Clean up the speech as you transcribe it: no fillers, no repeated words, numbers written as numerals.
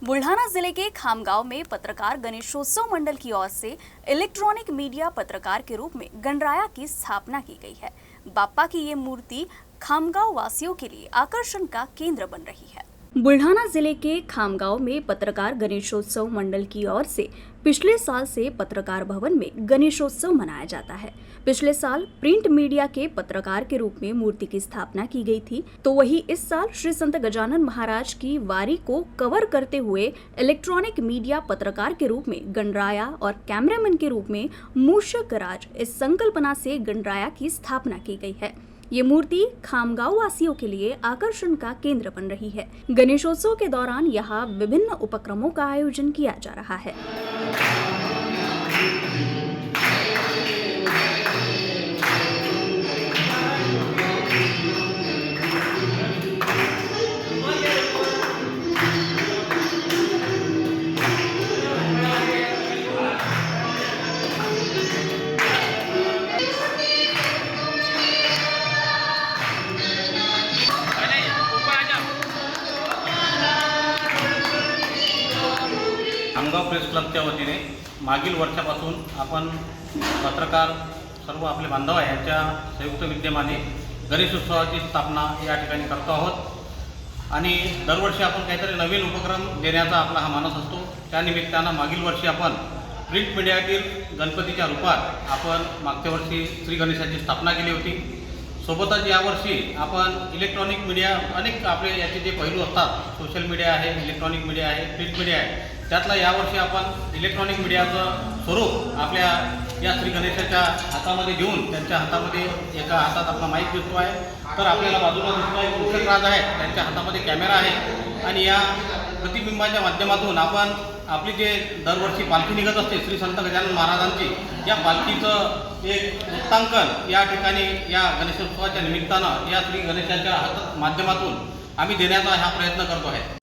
बुल्ढाना जिले के खामगांव में पत्रकार गणेशोत्सव मंडल की ओर से इलेक्ट्रॉनिक मीडिया पत्रकार के रूप में गणराया की स्थापना की गई है। बाप्पा की ये मूर्ति खामगांव वासियों के लिए आकर्षण का केंद्र बन रही है। बुल्ढाना जिले के खामगांव में पत्रकार गणेशोत्सव मंडल की ओर से पिछले साल से पत्रकार भवन में गणेशोत्सव मनाया जाता है। पिछले साल प्रिंट मीडिया के पत्रकार के रूप में मूर्ति की स्थापना की गई थी, तो वही इस साल श्री संत गजानन महाराज की वारी को कवर करते हुए इलेक्ट्रॉनिक मीडिया पत्रकार के रूप में गणराया और कैमरामैन के रूप में मूषक राज इस संकल्पना से गणराया की स्थापना की गई है। ये मूर्ति खामगांव वासियों के लिए आकर्षण का केंद्र बन रही है। गणेशोत्सव के दौरान यहाँ विभिन्न उपक्रमों का आयोजन किया जा रहा है। खामगाव प्रेस क्लबच्या वतीने मागील वर्षापासून आपण पत्रकार सर्व आपले बांधव आहे यांच्या संयुक्त विद्यमाने गणेशोत्सवाची स्थापना या ठिकाणी करतो आहोत आणि दरवर्षी आपण काहीतरी नवीन उपक्रम देण्याचा आपला हा मानस असतो। त्यानिमित्तानं मागील वर्षी आपण प्रिंट मीडियातील गणपतीच्या रूपात आपण मागच्या वर्षी श्री गणेशाची स्थापना केली होती। सोबतच यावर्षी आपण इलेक्ट्रॉनिक मीडिया अनेक आपले याचे जे पैलू असतात, सोशल मीडिया आहे, इलेक्ट्रॉनिक मीडिया आहे, प्रिंट मीडिया आहे, त्यातला यावर्षी आपण इलेक्ट्रॉनिक मीडियाचं स्वरूप आपल्या या श्री गणेशाच्या हातामध्ये घेऊन त्यांच्या हातामध्ये एका हातात आपला माईक दिसतो आहे, तर आपल्याला बाजूला दिसतो एक मूषक राज आहे, त्यांच्या हातामध्ये कॅमेरा आहे आणि या प्रतिबिंबाच्या माध्यमातून आपण आपली जे दरवर्षी पालखी निघत असते श्री संत गजानन महाराजांची, या पालखीचं एक वृत्तांकन या ठिकाणी या गणेशोत्सवाच्या निमित्तानं या श्री गणेशाच्या माध्यमातून आम्ही देण्याचा हा प्रयत्न करतो आहे।